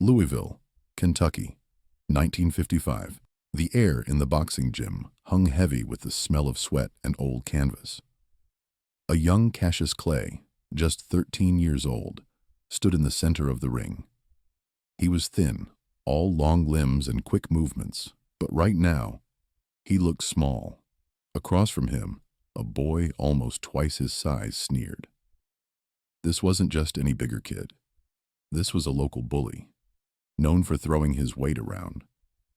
Louisville, Kentucky, 1955. The air in the boxing gym hung heavy with the smell of sweat and old canvas. A young Cassius Clay, just 13 years old, stood in the center of the ring. He was thin, all long limbs and quick movements, but right now, he looked small. Across from him, a boy almost twice his size sneered. This wasn't just any bigger kid. This was a local bully, known for throwing his weight around,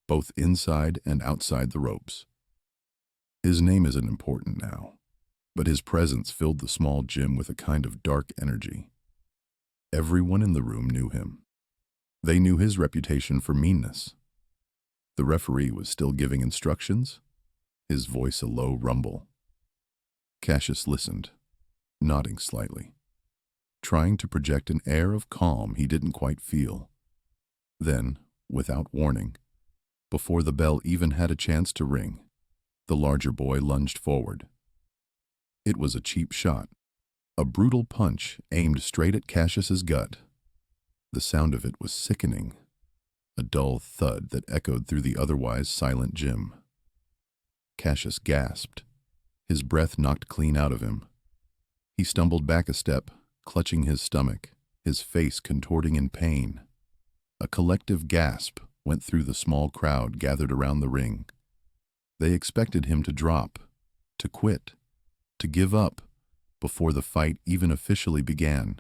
both inside and outside the ropes. His name isn't important now, but his presence filled the small gym with a kind of dark energy. Everyone in the room knew him. They knew his reputation for meanness. The referee was still giving instructions, his voice a low rumble. Cassius listened, nodding slightly, trying to project an air of calm he didn't quite feel. Then, without warning, before the bell even had a chance to ring, the larger boy lunged forward. It was a cheap shot, a brutal punch aimed straight at Cassius's gut. The sound of it was sickening, a dull thud that echoed through the otherwise silent gym. Cassius gasped, his breath knocked clean out of him. He stumbled back a step, clutching his stomach, his face contorting in pain. A collective gasp went through the small crowd gathered around the ring. They expected him to drop, to quit, to give up, before the fight even officially began.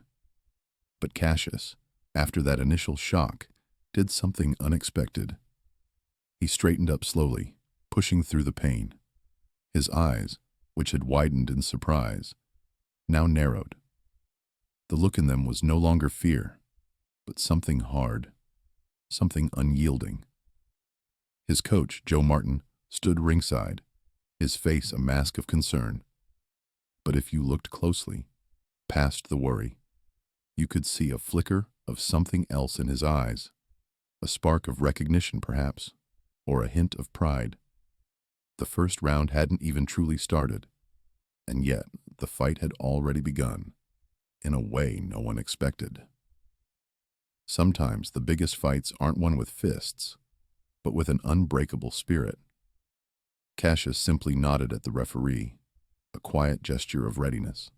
But Cassius, after that initial shock, did something unexpected. He straightened up slowly, pushing through the pain. His eyes, which had widened in surprise, now narrowed. The look in them was no longer fear, but something hard, something unyielding. His coach, Joe Martin, stood ringside, his face a mask of concern. But if you looked closely, past the worry, you could see a flicker of something else in his eyes, a spark of recognition perhaps, or a hint of pride. The first round hadn't even truly started, and yet the fight had already begun, in a way no one expected. Sometimes the biggest fights aren't won with fists, but with an unbreakable spirit. Cassius simply nodded at the referee, a quiet gesture of readiness.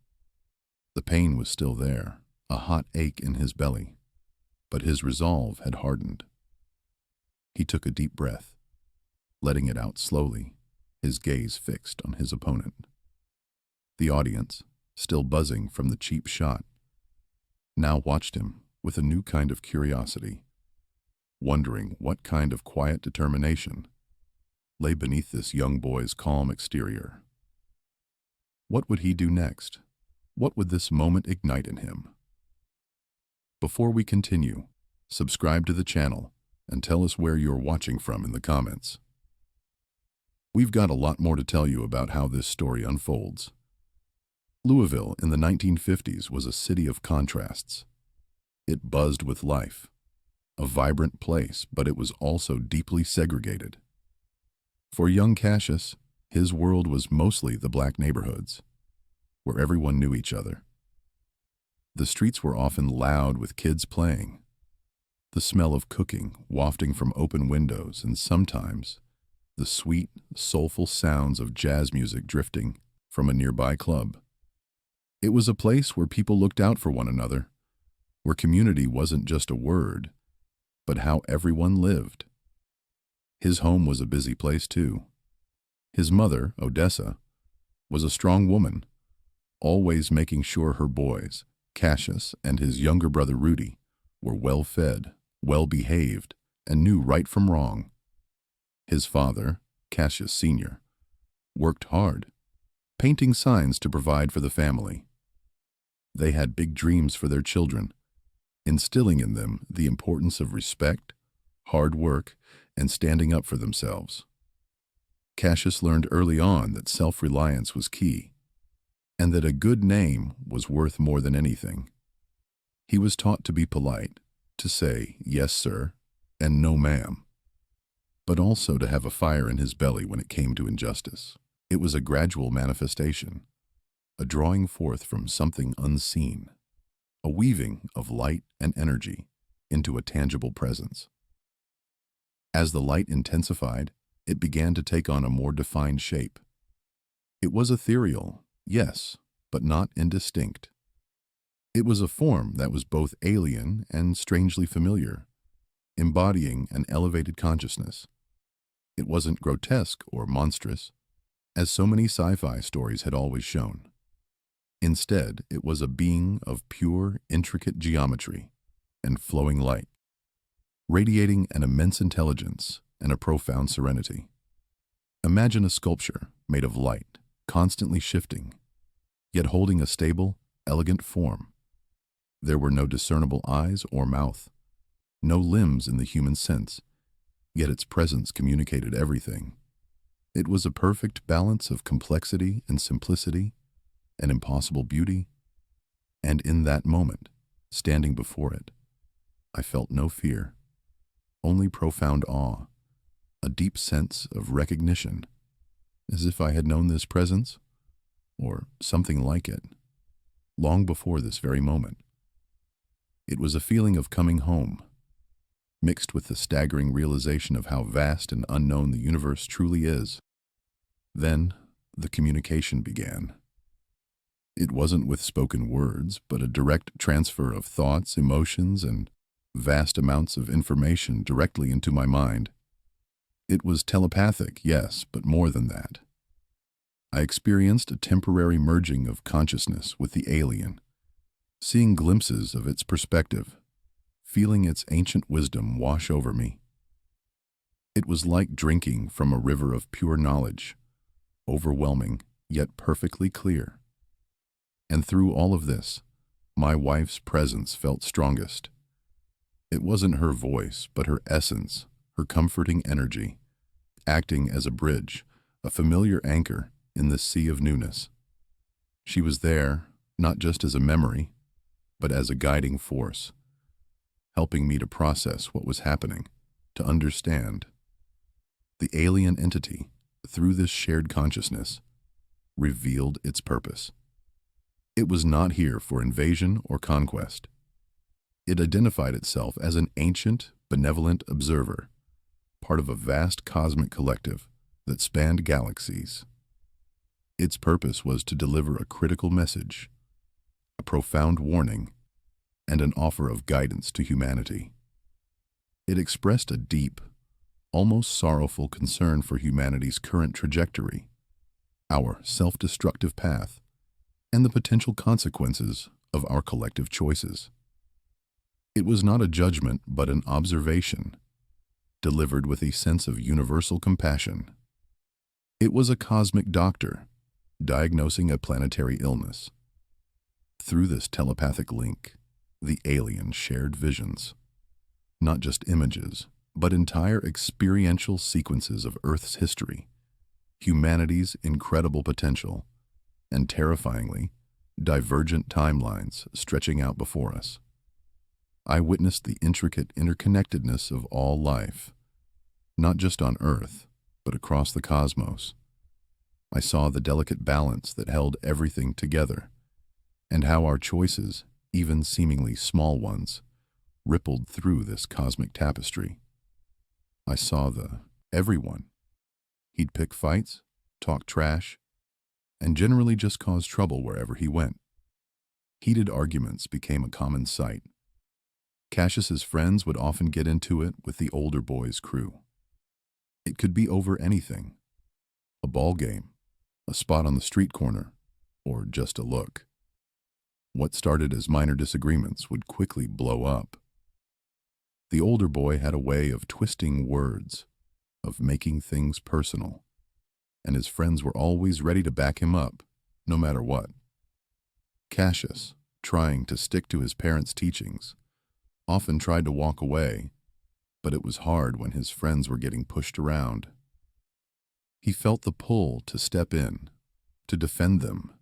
The pain was still there, a hot ache in his belly, but his resolve had hardened. He took a deep breath, letting it out slowly, his gaze fixed on his opponent. The audience, still buzzing from the cheap shot, now watched him with a new kind of curiosity, wondering what kind of quiet determination lay beneath this young boy's calm exterior. What would he do next? What would this moment ignite in him? Before we continue, subscribe to the channel and tell us where you're watching from in the comments. We've got a lot more to tell you about how this story unfolds. Louisville in the 1950s was a city of contrasts. It buzzed with life, a vibrant place, but it was also deeply segregated. For young Cassius, his world was mostly the black neighborhoods, where everyone knew each other. The streets were often loud with kids playing, the smell of cooking wafting from open windows, and sometimes the sweet, soulful sounds of jazz music drifting from a nearby club. It was a place where people looked out for one another, where community wasn't just a word, but how everyone lived. His home was a busy place too. His mother, Odessa, was a strong woman, always making sure her boys, Cassius and his younger brother Rudy, were well-fed, well-behaved, and knew right from wrong. His father, Cassius Sr., worked hard, painting signs to provide for the family. They had big dreams for their children, instilling in them the importance of respect, hard work, and standing up for themselves. Cassius learned early on that self-reliance was key, and that a good name was worth more than anything. He was taught to be polite, to say, "Yes, sir," and "No, ma'am," but also to have a fire in his belly when it came to injustice. It was a gradual manifestation, a drawing forth from something unseen, a weaving of light and energy into a tangible presence. As the light intensified, it began to take on a more defined shape. It was ethereal, yes, but not indistinct. It was a form that was both alien and strangely familiar, embodying an elevated consciousness. It wasn't grotesque or monstrous, as so many sci-fi stories had always shown. Instead, it was a being of pure, intricate geometry and flowing light, radiating an immense intelligence and a profound serenity. Imagine a sculpture made of light, constantly shifting, yet holding a stable, elegant form. There were no discernible eyes or mouth, no limbs in the human sense, yet its presence communicated everything. It was a perfect balance of complexity and simplicity, and impossible beauty, and in that moment, standing before it, I felt no fear, only profound awe, a deep sense of recognition, as if I had known this presence, or something like it, long before this very moment. It was a feeling of coming home, mixed with the staggering realization of how vast and unknown the universe truly is. Then, the communication began. It wasn't with spoken words, but a direct transfer of thoughts, emotions, and vast amounts of information directly into my mind. It was telepathic, yes, but more than that. I experienced a temporary merging of consciousness with the alien, seeing glimpses of its perspective, feeling its ancient wisdom wash over me. It was like drinking from a river of pure knowledge, overwhelming yet perfectly clear. And through all of this, my wife's presence felt strongest. It wasn't her voice, but her essence, her comforting energy, acting as a bridge, a familiar anchor in the sea of newness. She was there, not just as a memory, but as a guiding force, helping me to process what was happening, to understand. The alien entity, through this shared consciousness, revealed its purpose. It was not here for invasion or conquest. It identified itself as an ancient, benevolent observer, part of a vast cosmic collective that spanned galaxies. Its purpose was to deliver a critical message, a profound warning, and an offer of guidance to humanity. It expressed a deep, almost sorrowful concern for humanity's current trajectory, our self-destructive path, and the potential consequences of our collective choices. It was not a judgment, but an observation, delivered with a sense of universal compassion. It was a cosmic doctor, diagnosing a planetary illness. Through this telepathic link, the alien shared visions, not just images, but entire experiential sequences of Earth's history, humanity's incredible potential, and terrifyingly, divergent timelines stretching out before us. I witnessed the intricate interconnectedness of all life, not just on Earth, but across the cosmos. I saw the delicate balance that held everything together, and how our choices, even seemingly small ones, rippled through this cosmic tapestry. I saw everyone. He'd pick fights, talk trash, and generally just cause trouble wherever he went. Heated arguments became a common sight. Cassius's friends would often get into it with the older boys' crew. It could be over anything: a ball game, a spot on the street corner, or just a look. What started as minor disagreements would quickly blow up. The older boy had a way of twisting words, of making things personal, and his friends were always ready to back him up, no matter what. Cassius, trying to stick to his parents' teachings, often tried to walk away, but it was hard when his friends were getting pushed around. He felt the pull to step in, to defend them,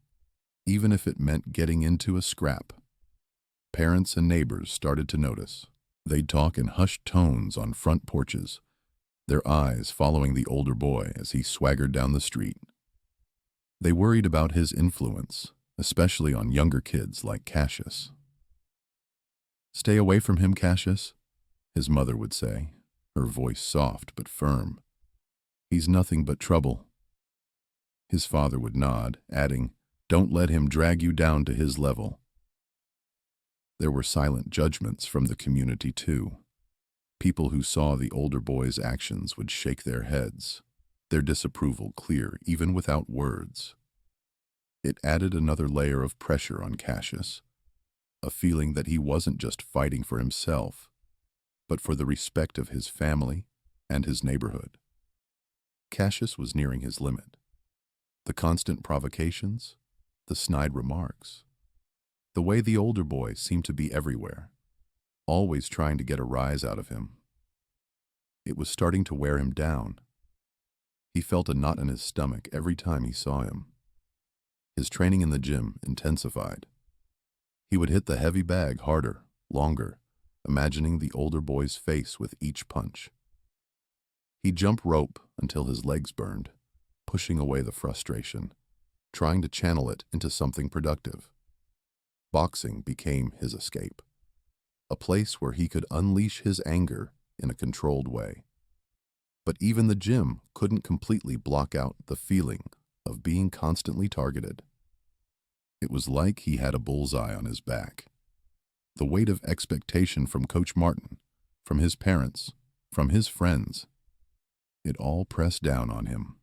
even if it meant getting into a scrap. Parents and neighbors started to notice. They'd talk in hushed tones on front porches, their eyes following the older boy as he swaggered down the street. They worried about his influence, especially on younger kids like Cassius. "Stay away from him, Cassius," his mother would say, her voice soft but firm. "He's nothing but trouble." His father would nod, adding, "Don't let him drag you down to his level." There were silent judgments from the community, too. People who saw the older boy's actions would shake their heads, their disapproval clear even without words. It added another layer of pressure on Cassius, a feeling that he wasn't just fighting for himself, but for the respect of his family and his neighborhood. Cassius was nearing his limit. The constant provocations, the snide remarks, the way the older boy seemed to be everywhere, always trying to get a rise out of him. It was starting to wear him down. He felt a knot in his stomach every time he saw him. His training in the gym intensified. He would hit the heavy bag harder, longer, imagining the older boy's face with each punch. He'd jump rope until his legs burned, pushing away the frustration, trying to channel it into something productive. Boxing became his escape, a place where he could unleash his anger in a controlled way. But even the gym couldn't completely block out the feeling of being constantly targeted. It was like he had a bullseye on his back. The weight of expectation from Coach Martin, from his parents, from his friends, it all pressed down on him.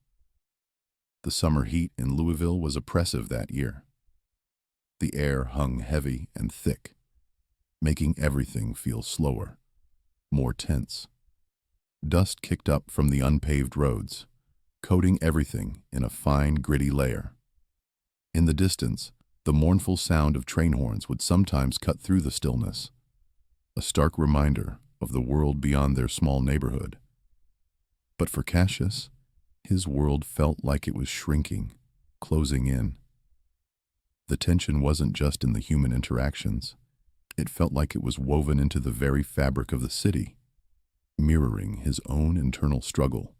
The summer heat in Louisville was oppressive that year. The air hung heavy and thick, making everything feel slower, more tense. Dust kicked up from the unpaved roads, coating everything in a fine, gritty layer. In the distance, the mournful sound of train horns would sometimes cut through the stillness, a stark reminder of the world beyond their small neighborhood. But for Cassius, his world felt like it was shrinking, closing in. The tension wasn't just in the human interactions. It felt like it was woven into the very fabric of the city, mirroring his own internal struggle.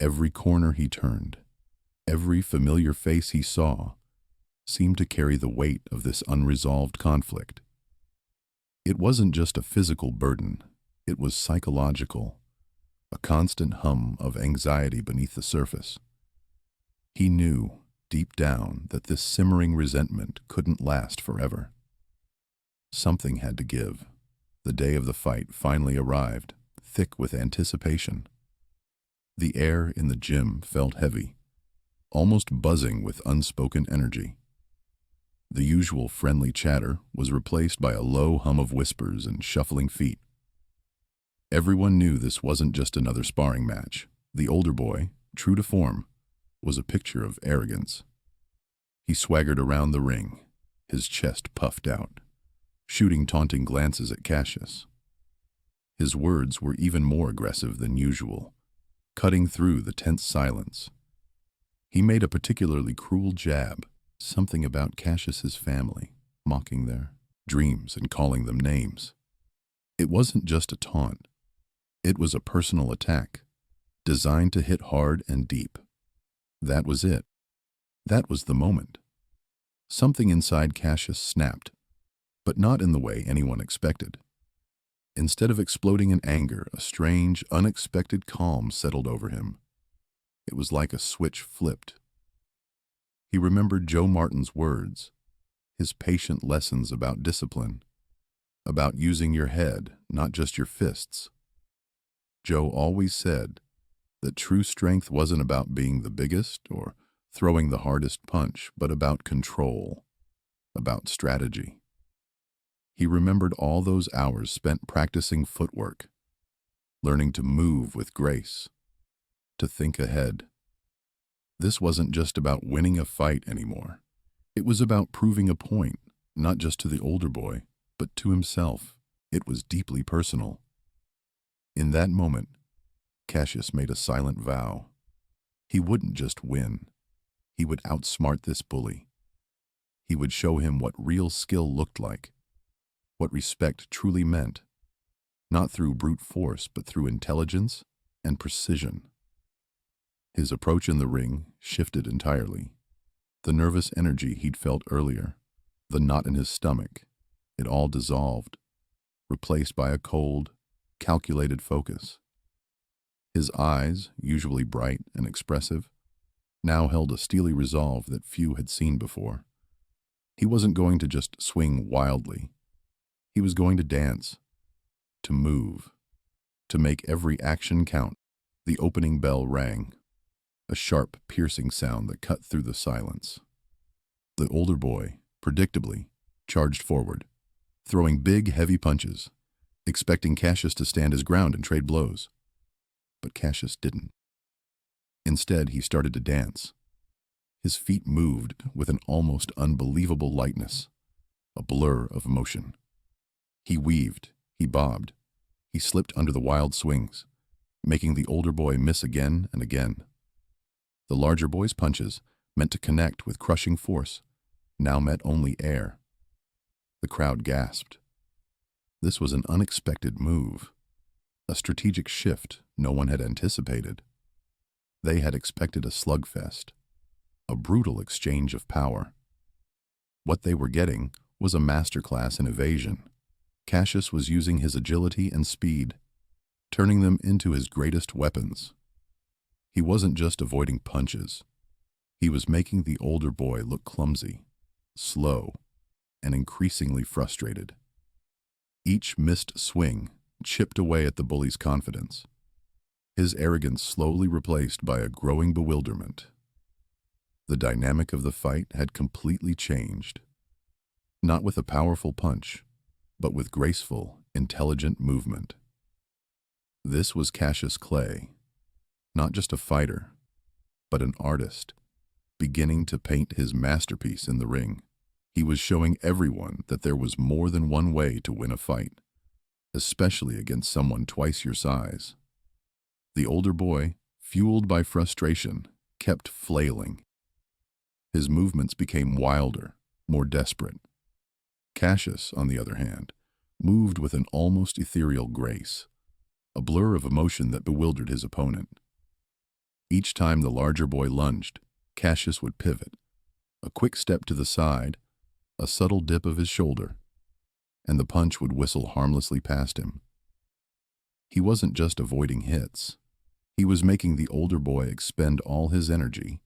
Every corner he turned, every familiar face he saw, seemed to carry the weight of this unresolved conflict. It wasn't just a physical burden, it was psychological, a constant hum of anxiety beneath the surface. He knew, deep down, that this simmering resentment couldn't last forever. Something had to give. The day of the fight finally arrived, thick with anticipation. The air in the gym felt heavy, almost buzzing with unspoken energy. The usual friendly chatter was replaced by a low hum of whispers and shuffling feet. Everyone knew this wasn't just another sparring match. The older boy, true to form, was a picture of arrogance. He swaggered around the ring, his chest puffed out, shooting taunting glances at Cassius. His words were even more aggressive than usual, cutting through the tense silence. He made a particularly cruel jab, something about Cassius's family, mocking their dreams and calling them names. It wasn't just a taunt. It was a personal attack, designed to hit hard and deep. That was it. That was the moment. Something inside Cassius snapped, but not in the way anyone expected. Instead of exploding in anger, a strange, unexpected calm settled over him. It was like a switch flipped. He remembered Joe Martin's words, his patient lessons about discipline, about using your head, not just your fists. Joe always said that true strength wasn't about being the biggest or throwing the hardest punch, but about control, about strategy. He remembered all those hours spent practicing footwork, learning to move with grace, to think ahead. This wasn't just about winning a fight anymore. It was about proving a point, not just to the older boy, but to himself. It was deeply personal. In that moment, Cassius made a silent vow. He wouldn't just win. He would outsmart this bully. He would show him what real skill looked like, what respect truly meant, not through brute force, but through intelligence and precision. His approach in the ring shifted entirely. The nervous energy he'd felt earlier, the knot in his stomach, it all dissolved, replaced by a cold, calculated focus. His eyes, usually bright and expressive, now held a steely resolve that few had seen before. He wasn't going to just swing wildly. He was going to dance, to move, to make every action count. The opening bell rang, a sharp, piercing sound that cut through the silence. The older boy, predictably, charged forward, throwing big, heavy punches, expecting Cassius to stand his ground and trade blows. But Cassius didn't. Instead, he started to dance. His feet moved with an almost unbelievable lightness, a blur of motion. He weaved, he bobbed, he slipped under the wild swings, making the older boy miss again and again. The larger boy's punches, meant to connect with crushing force, now met only air. The crowd gasped. This was an unexpected move, a strategic shift no one had anticipated. They had expected a slugfest, a brutal exchange of power. What they were getting was a masterclass in evasion. Cassius was using his agility and speed, turning them into his greatest weapons. He wasn't just avoiding punches. He was making the older boy look clumsy, slow, and increasingly frustrated. Each missed swing chipped away at the bully's confidence, his arrogance slowly replaced by a growing bewilderment. The dynamic of the fight had completely changed, not with a powerful punch, but with graceful, intelligent movement. This was Cassius Clay, not just a fighter, but an artist, beginning to paint his masterpiece in the ring. He was showing everyone that there was more than one way to win a fight, especially against someone twice your size. The older boy, fueled by frustration, kept flailing. His movements became wilder, more desperate. Cassius, on the other hand, moved with an almost ethereal grace, a blur of emotion that bewildered his opponent. Each time the larger boy lunged, Cassius would pivot, a quick step to the side, a subtle dip of his shoulder, and the punch would whistle harmlessly past him. He wasn't just avoiding hits. He was making the older boy expend all his energy,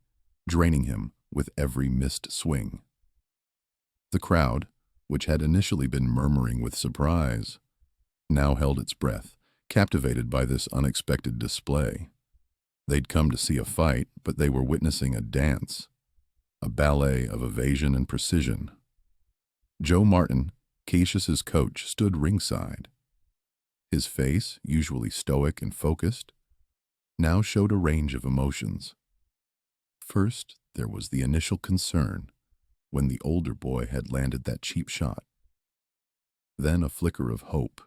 draining him with every missed swing. The crowd, which had initially been murmuring with surprise, now held its breath, captivated by this unexpected display. They'd come to see a fight, but they were witnessing a dance, a ballet of evasion and precision. Joe Martin, Cassius's coach, stood ringside. His face, usually stoic and focused, now showed a range of emotions. First, there was the initial concern when the older boy had landed that cheap shot. Then a flicker of hope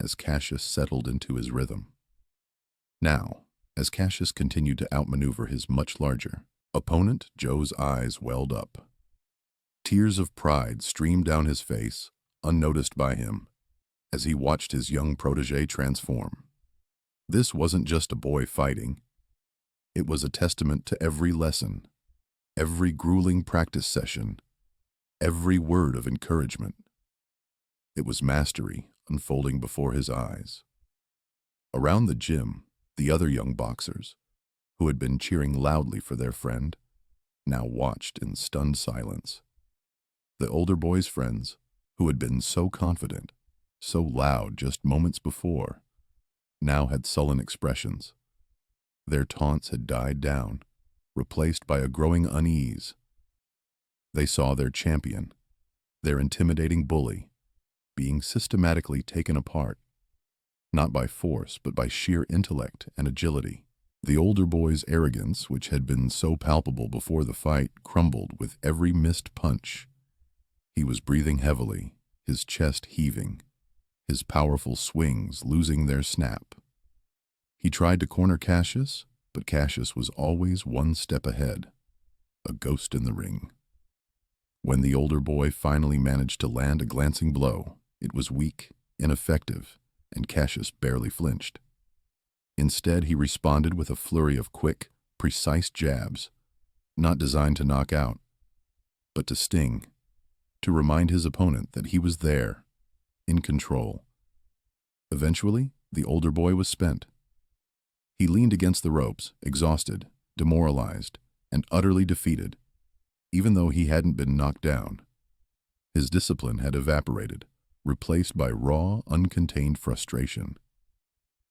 as Cassius settled into his rhythm. Now, as Cassius continued to outmaneuver his much larger opponent, Joe's eyes welled up. Tears of pride streamed down his face, unnoticed by him, as he watched his young protege transform. This wasn't just a boy fighting. It was a testament to every lesson, every grueling practice session, every word of encouragement. It was mastery unfolding before his eyes. Around the gym, the other young boxers, who had been cheering loudly for their friend, now watched in stunned silence. The older boy's friends, who had been so confident, so loud just moments before, now had sullen expressions. Their taunts had died down, replaced by a growing unease. They saw their champion, their intimidating bully, being systematically taken apart, not by force but by sheer intellect and agility. The older boy's arrogance, which had been so palpable before the fight, crumbled with every missed punch. He was breathing heavily, his chest heaving, his powerful swings losing their snap. He tried to corner Cassius, but Cassius was always one step ahead, a ghost in the ring. When the older boy finally managed to land a glancing blow, it was weak, ineffective, and Cassius barely flinched. Instead, he responded with a flurry of quick, precise jabs, not designed to knock out, but to sting, to remind his opponent that he was there, in control, Eventually, the older boy was spent. He leaned against the ropes, exhausted, demoralized, and utterly defeated, even though he hadn't been knocked down. His discipline had evaporated, replaced by raw, uncontained frustration.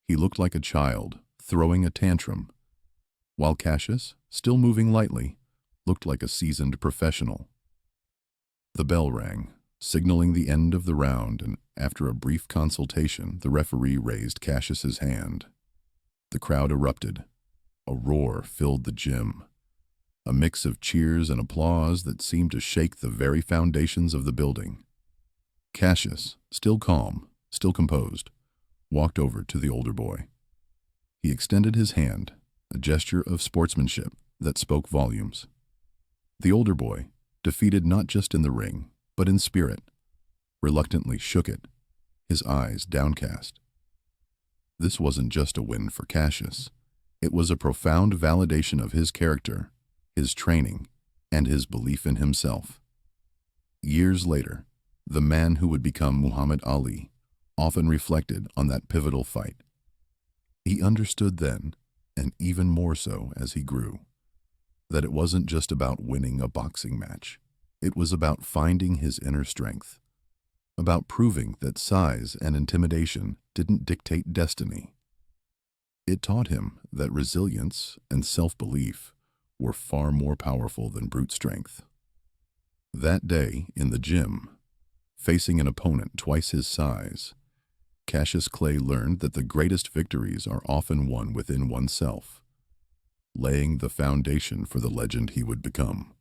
He looked like a child, throwing a tantrum, while Cassius, still moving lightly, looked like a seasoned professional. The bell rang, signaling the end of the round, and after a brief consultation, the referee raised Cassius's hand. The crowd erupted. A roar filled the gym, a mix of cheers and applause that seemed to shake the very foundations of the building. Cassius, still calm, still composed, walked over to the older boy. He extended his hand, a gesture of sportsmanship that spoke volumes. The older boy, defeated not just in the ring, but in spirit, reluctantly shook it, his eyes downcast. This wasn't just a win for Cassius. It was a profound validation of his character, his training, and his belief in himself. Years later, the man who would become Muhammad Ali often reflected on that pivotal fight. He understood then, and even more so as he grew, that it wasn't just about winning a boxing match. It was about finding his inner strength, about proving that size and intimidation didn't dictate destiny. It taught him that resilience and self-belief were far more powerful than brute strength. That day, in the gym, facing an opponent twice his size, Cassius Clay learned that the greatest victories are often won within oneself, laying the foundation for the legend he would become.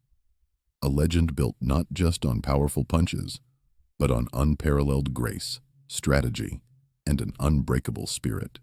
A legend built not just on powerful punches, but on unparalleled grace, strategy, and an unbreakable spirit.